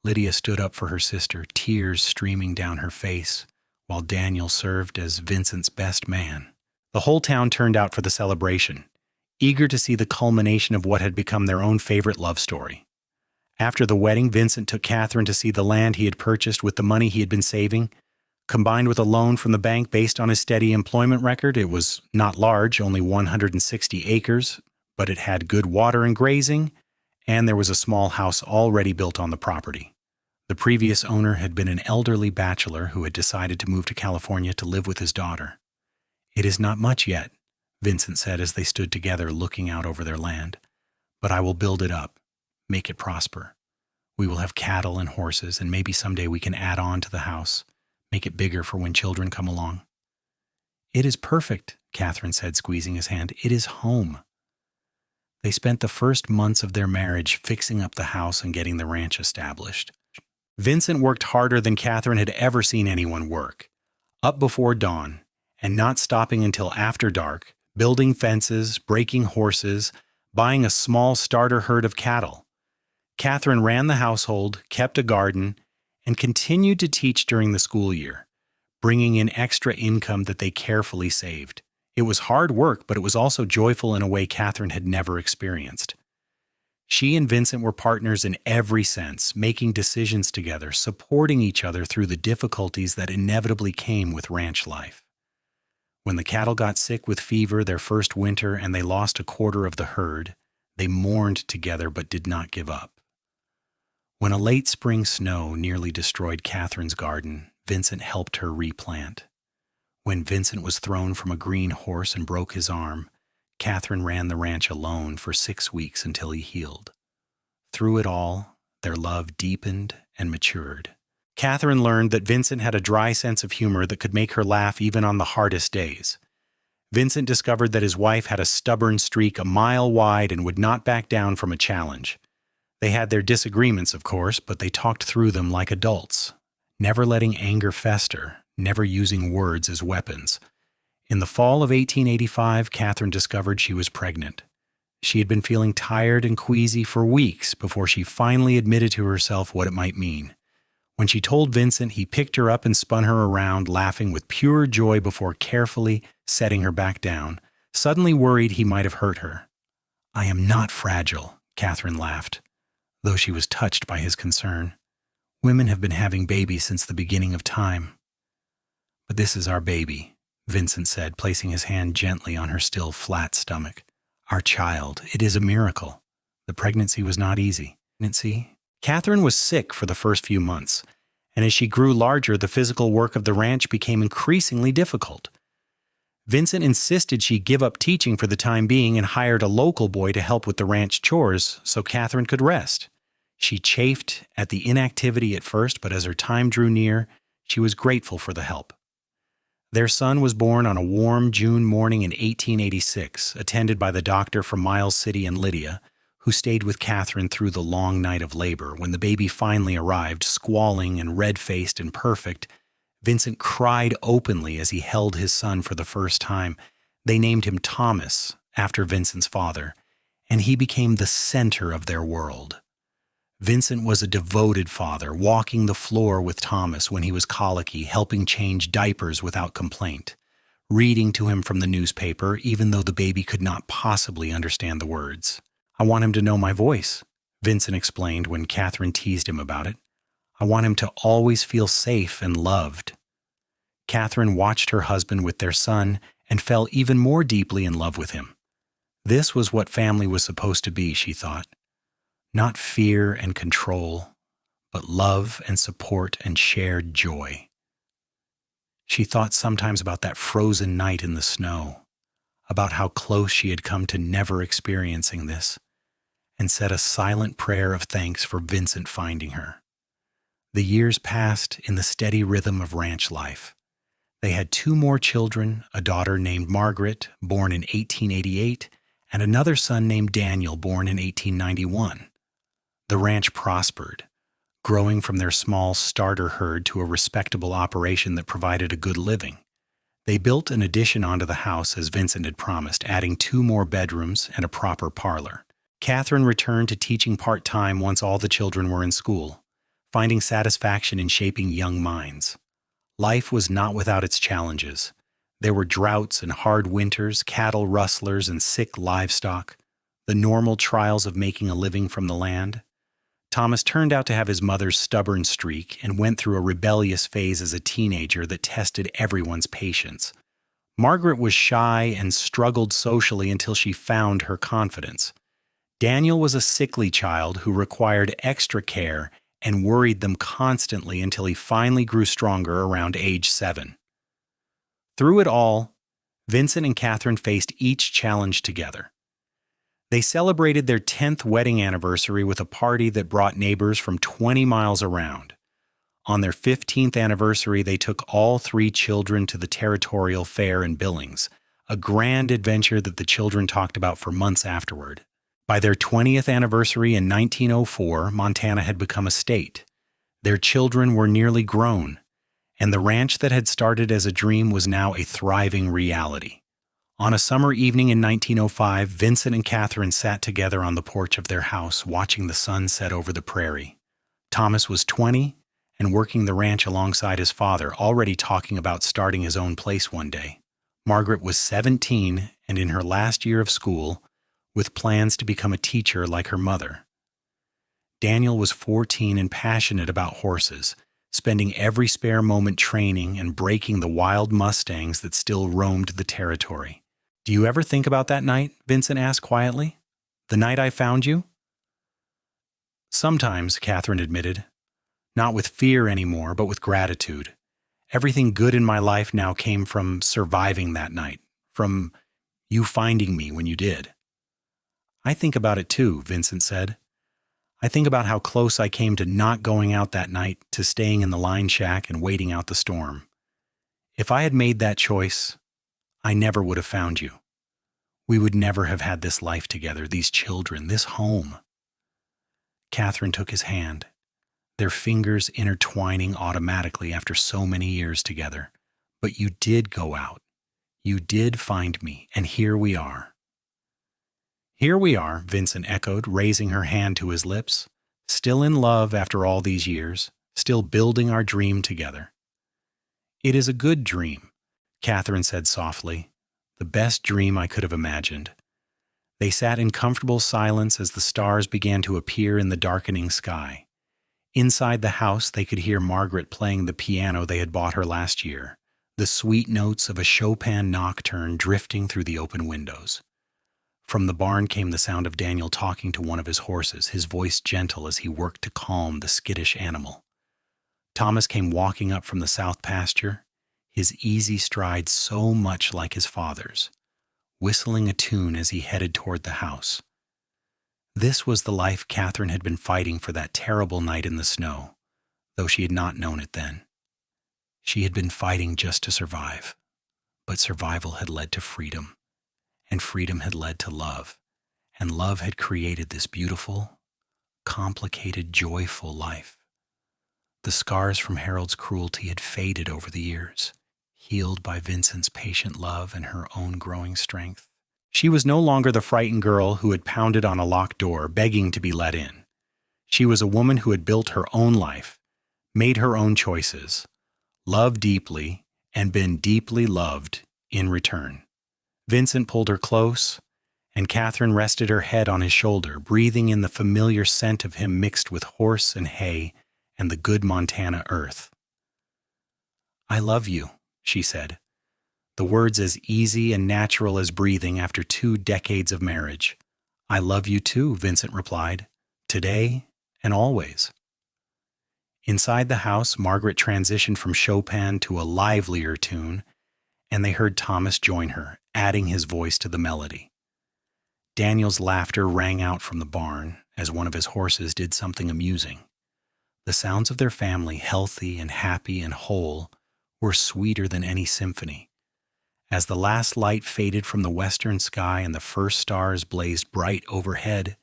Lydia stood up for her sister, tears streaming down her face, while Daniel served as Vincent's best man. The whole town turned out for the celebration, eager to see the culmination of what had become their own favorite love story. After the wedding, Vincent took Catherine to see the land he had purchased with the money he had been saving. Combined with a loan from the bank based on his steady employment record, it was not large, only 160 acres, but it had good water and grazing, and there was a small house already built on the property. The previous owner had been an elderly bachelor who had decided to move to California to live with his daughter. "It is not much yet," Vincent said as they stood together looking out over their land, "but I will build it up, make it prosper. We will have cattle and horses, and maybe someday we can add on to the house, make it bigger for when children come along." "It is perfect," Catherine said, squeezing his hand. "It is home." They spent the first months of their marriage fixing up the house and getting the ranch established. Vincent worked harder than Catherine had ever seen anyone work, up before dawn, and not stopping until after dark, building fences, breaking horses, buying a small starter herd of cattle. Catherine ran the household, kept a garden, and continued to teach during the school year, bringing in extra income that they carefully saved. It was hard work, but it was also joyful in a way Catherine had never experienced. She and Vincent were partners in every sense, making decisions together, supporting each other through the difficulties that inevitably came with ranch life. When the cattle got sick with fever their first winter and they lost a quarter of the herd, they mourned together but did not give up. When a late spring snow nearly destroyed Catherine's garden, Vincent helped her replant. When Vincent was thrown from a green horse and broke his arm, Catherine ran the ranch alone for 6 weeks until he healed. Through it all, their love deepened and matured. Catherine learned that Vincent had a dry sense of humor that could make her laugh even on the hardest days. Vincent discovered that his wife had a stubborn streak a mile wide and would not back down from a challenge. They had their disagreements, of course, but they talked through them like adults, never letting anger fester, never using words as weapons. In the fall of 1885, Catherine discovered she was pregnant. She had been feeling tired and queasy for weeks before she finally admitted to herself what it might mean. When she told Vincent, he picked her up and spun her around, laughing with pure joy before carefully setting her back down, suddenly worried he might have hurt her. "I am not fragile," Catherine laughed, though she was touched by his concern. "Women have been having babies since the beginning of time." "But this is our baby," Vincent said, placing his hand gently on her still flat stomach. "Our child. It is a miracle. The pregnancy was not easy." Catherine was sick for the first few months, and as she grew larger, the physical work of the ranch became increasingly difficult. Vincent insisted she give up teaching for the time being and hired a local boy to help with the ranch chores so Catherine could rest. She chafed at the inactivity at first, but as her time drew near, she was grateful for the help. Their son was born on a warm June morning in 1886, attended by the doctor from Miles City and Lydia, who stayed with Catherine through the long night of labor. When the baby finally arrived, squalling and red-faced and perfect, Vincent cried openly as he held his son for the first time. They named him Thomas, after Vincent's father, and he became the center of their world. Vincent was a devoted father, walking the floor with Thomas when he was colicky, helping change diapers without complaint, reading to him from the newspaper, even though the baby could not possibly understand the words. "I want him to know my voice," Vincent explained when Catherine teased him about it. "I want him to always feel safe and loved." Catherine watched her husband with their son and fell even more deeply in love with him. This was what family was supposed to be, she thought. Not fear and control, but love and support and shared joy. She thought sometimes about that frozen night in the snow, about how close she had come to never experiencing this, and said a silent prayer of thanks for Vincent finding her. The years passed in the steady rhythm of ranch life. They had 2 more children, a daughter named Margaret, born in 1888, and another son named Daniel, born in 1891. The ranch prospered, growing from their small starter herd to a respectable operation that provided a good living. They built an addition onto the house as Vincent had promised, adding 2 more bedrooms and a proper parlor. Catherine returned to teaching part-time once all the children were in school, finding satisfaction in shaping young minds. Life was not without its challenges. There were droughts and hard winters, cattle rustlers and sick livestock, the normal trials of making a living from the land. Thomas turned out to have his mother's stubborn streak and went through a rebellious phase as a teenager that tested everyone's patience. Margaret was shy and struggled socially until she found her confidence. Daniel was a sickly child who required extra care and worried them constantly until he finally grew stronger around age 7. Through it all, Vincent and Catherine faced each challenge together. They celebrated their 10th wedding anniversary with a party that brought neighbors from 20 miles around. On their 15th anniversary, they took all three children to the territorial fair in Billings, a grand adventure that the children talked about for months afterward. By their 20th anniversary in 1904, Montana had become a state. Their children were nearly grown, and the ranch that had started as a dream was now a thriving reality. On a summer evening in 1905, Vincent and Catherine sat together on the porch of their house, watching the sun set over the prairie. Thomas was 20 and working the ranch alongside his father, already talking about starting his own place one day. Margaret was 17 and in her last year of school, with plans to become a teacher like her mother. Daniel was 14 and passionate about horses, spending every spare moment training and breaking the wild mustangs that still roamed the territory. "Do you ever think about that night?" Vincent asked quietly. "The night I found you?" "Sometimes," Catherine admitted. "Not with fear anymore, but with gratitude. Everything good in my life now came from surviving that night, from you finding me when you did." "I think about it too," Vincent said. "I think about how close I came to not going out that night, to staying in the line shack and waiting out the storm. If I had made that choice, I never would have found you. We would never have had this life together, these children, this home." Catherine took his hand, their fingers intertwining automatically after so many years together. "But you did go out. You did find me, and here we are." "Here we are," Vincent echoed, raising her hand to his lips. "Still in love after all these years, still building our dream together." "It is a good dream," Catherine said softly. "The best dream I could have imagined." They sat in comfortable silence as the stars began to appear in the darkening sky. Inside the house, they could hear Margaret playing the piano they had bought her last year, the sweet notes of a Chopin nocturne drifting through the open windows. From the barn came the sound of Daniel talking to one of his horses, his voice gentle as he worked to calm the skittish animal. Thomas came walking up from the south pasture, his easy stride so much like his father's, whistling a tune as he headed toward the house. This was the life Catherine had been fighting for that terrible night in the snow, though she had not known it then. She had been fighting just to survive, but survival had led to freedom, and freedom had led to love, and love had created this beautiful, complicated, joyful life. The scars from Harold's cruelty had faded over the years, healed by Vincent's patient love and her own growing strength. She was no longer the frightened girl who had pounded on a locked door, begging to be let in. She was a woman who had built her own life, made her own choices, loved deeply, and been deeply loved in return. Vincent pulled her close, and Catherine rested her head on his shoulder, breathing in the familiar scent of him mixed with horse and hay and the good Montana earth. "I love you," she said, the words as easy and natural as breathing after 2 decades of marriage. "I love you too," Vincent replied, "today and always." Inside the house, Margaret transitioned from Chopin to a livelier tune, and they heard Thomas join her, adding his voice to the melody. Daniel's laughter rang out from the barn as one of his horses did something amusing. The sounds of their family, healthy and happy and whole, were sweeter than any symphony. As the last light faded from the western sky and the first stars blazed bright overhead,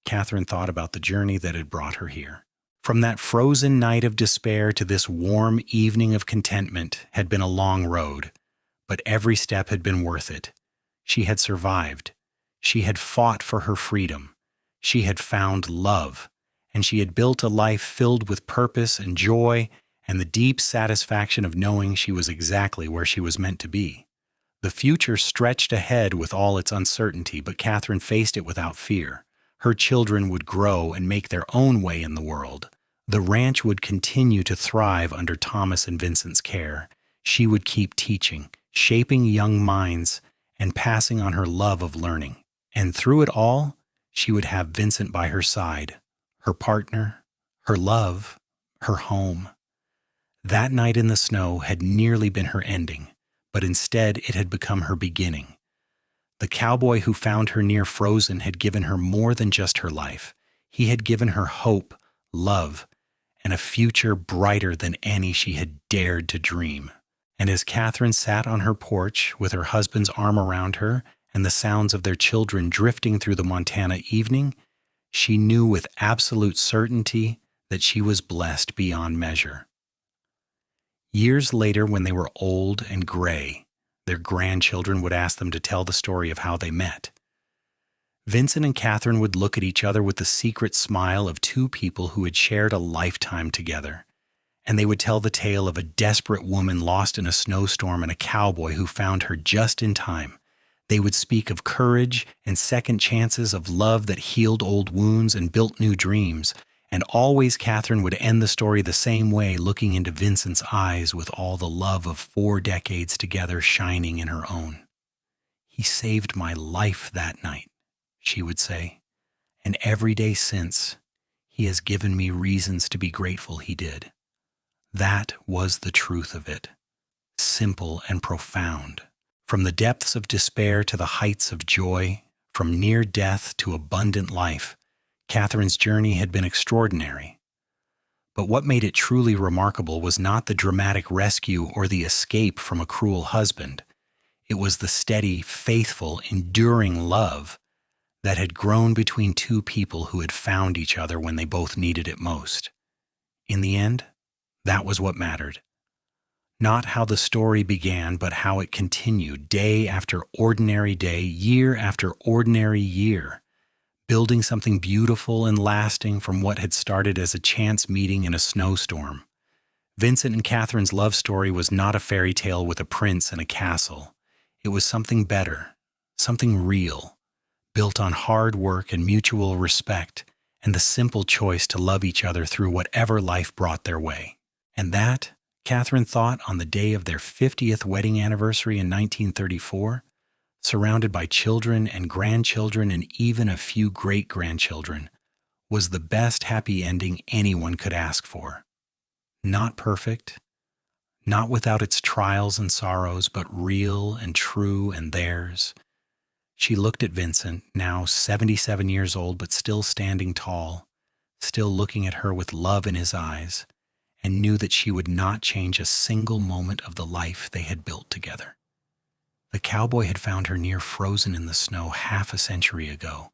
Catherine thought about the journey that had brought her here. From that frozen night of despair to this warm evening of contentment had been a long road, but every step had been worth it. She had survived. She had fought for her freedom. She had found love, and she had built a life filled with purpose and joy and the deep satisfaction of knowing she was exactly where she was meant to be. The future stretched ahead with all its uncertainty, but Catherine faced it without fear. Her children would grow and make their own way in the world. The ranch would continue to thrive under Thomas and Vincent's care. She would keep teaching, shaping young minds, and passing on her love of learning. And through it all, she would have Vincent by her side, her partner, her love, her home. That night in the snow had nearly been her ending, but instead it had become her beginning. The cowboy who found her near frozen had given her more than just her life. He had given her hope, love, and a future brighter than any she had dared to dream. And as Catherine sat on her porch with her husband's arm around her and the sounds of their children drifting through the Montana evening, she knew with absolute certainty that she was blessed beyond measure. Years later, when they were old and gray, their grandchildren would ask them to tell the story of how they met. Vincent and Catherine would look at each other with the secret smile of two people who had shared a lifetime together, and they would tell the tale of a desperate woman lost in a snowstorm and a cowboy who found her just in time. They would speak of courage and second chances, of love that healed old wounds and built new dreams, and always Catherine would end the story the same way, looking into Vincent's eyes with all the love of 4 decades together shining in her own. "He saved my life that night," she would say, "and every day since, he has given me reasons to be grateful he did." That was the truth of it, simple and profound. From the depths of despair to the heights of joy, from near death to abundant life, Catherine's journey had been extraordinary. But what made it truly remarkable was not the dramatic rescue or the escape from a cruel husband. It was the steady, faithful, enduring love that had grown between two people who had found each other when they both needed it most. In the end, that was what mattered. Not how the story began, but how it continued, day after ordinary day, year after ordinary year, building something beautiful and lasting from what had started as a chance meeting in a snowstorm. Vincent and Catherine's love story was not a fairy tale with a prince and a castle. It was something better, something real, built on hard work and mutual respect, and the simple choice to love each other through whatever life brought their way. And that, Catherine thought, on the day of their 50th wedding anniversary in 1934, surrounded by children and grandchildren and even a few great-grandchildren, was the best happy ending anyone could ask for. Not perfect, not without its trials and sorrows, but real and true and theirs. She looked at Vincent, now 77 years old but still standing tall, still looking at her with love in his eyes, and knew that she would not change a single moment of the life they had built together. The cowboy had found her near frozen in the snow half a century ago,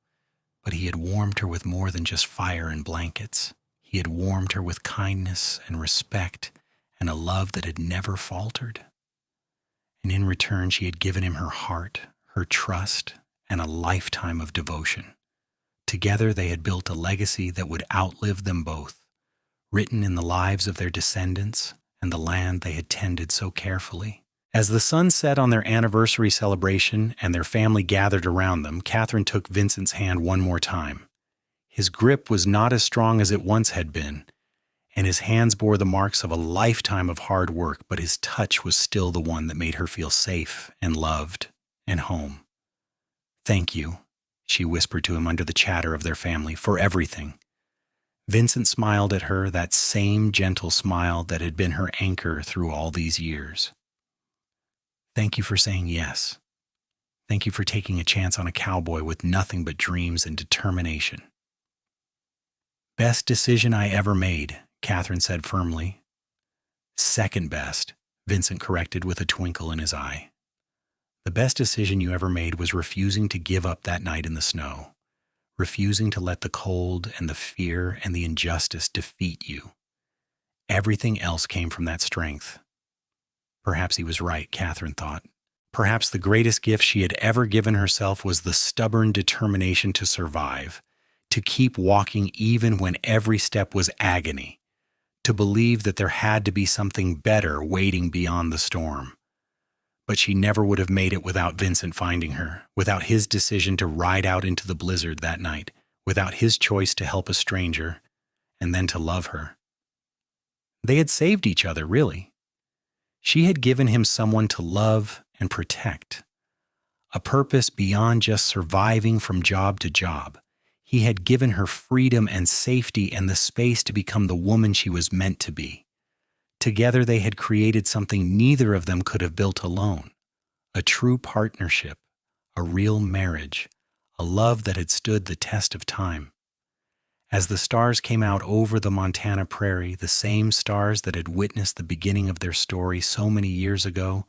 but he had warmed her with more than just fire and blankets. He had warmed her with kindness and respect and a love that had never faltered. And in return, she had given him her heart, her trust, and a lifetime of devotion. Together, they had built a legacy that would outlive them both, written in the lives of their descendants and the land they had tended so carefully. As the sun set on their anniversary celebration and their family gathered around them, Catherine took Vincent's hand one more time. His grip was not as strong as it once had been, and his hands bore the marks of a lifetime of hard work, but his touch was still the one that made her feel safe and loved and home. "Thank you," she whispered to him under the chatter of their family, "for everything." Vincent smiled at her, that same gentle smile that had been her anchor through all these years. "Thank you for saying yes. Thank you for taking a chance on a cowboy with nothing but dreams and determination." "Best decision I ever made," Catherine said firmly. "Second best," Vincent corrected with a twinkle in his eye. "The best decision you ever made was refusing to give up that night in the snow. Refusing to let the cold and the fear and the injustice defeat you. Everything else came from that strength." Perhaps he was right, Catherine thought. Perhaps the greatest gift she had ever given herself was the stubborn determination to survive, to keep walking even when every step was agony, to believe that there had to be something better waiting beyond the storm. But she never would have made it without Vincent finding her, without his decision to ride out into the blizzard that night, without his choice to help a stranger, and then to love her. They had saved each other, really. She had given him someone to love and protect, a purpose beyond just surviving from job to job. He had given her freedom and safety and the space to become the woman she was meant to be. Together they had created something neither of them could have built alone, a true partnership, a real marriage, a love that had stood the test of time. As the stars came out over the Montana prairie, the same stars that had witnessed the beginning of their story so many years ago,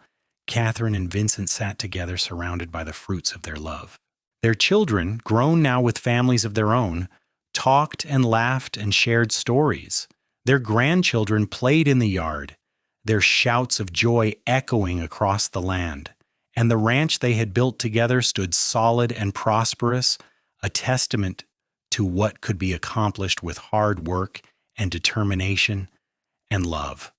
Catherine and Vincent sat together surrounded by the fruits of their love. Their children, grown now with families of their own, talked and laughed and shared stories. Their grandchildren played in the yard, their shouts of joy echoing across the land. And the ranch they had built together stood solid and prosperous, a testament to what could be accomplished with hard work and determination and love.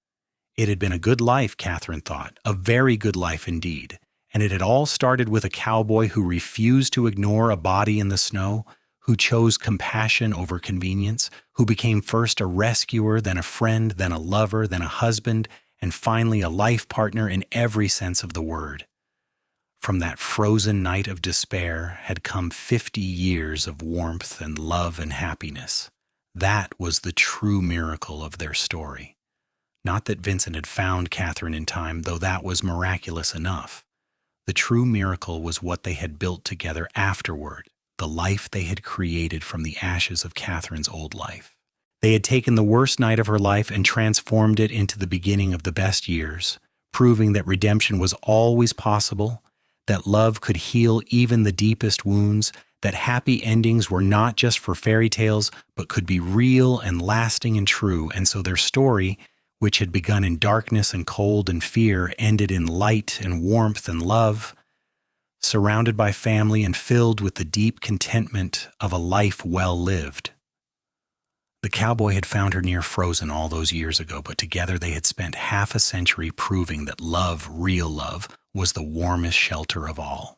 It had been a good life, Catherine thought, a very good life indeed. And it had all started with a cowboy who refused to ignore a body in the snow, who chose compassion over convenience, who became first a rescuer, then a friend, then a lover, then a husband, and finally a life partner in every sense of the word. From that frozen night of despair had come 50 years of warmth and love and happiness. That was the true miracle of their story. Not that Vincent had found Catherine in time, though that was miraculous enough. The true miracle was what they had built together afterward, the life they had created from the ashes of Catherine's old life. They had taken the worst night of her life and transformed it into the beginning of the best years, proving that redemption was always possible, that love could heal even the deepest wounds, that happy endings were not just for fairy tales, but could be real and lasting and true. And so their story, which had begun in darkness and cold and fear, ended in light and warmth and love, surrounded by family and filled with the deep contentment of a life well lived. The cowboy had found her near frozen all those years ago, but together they had spent half a century proving that love, real love, was the warmest shelter of all.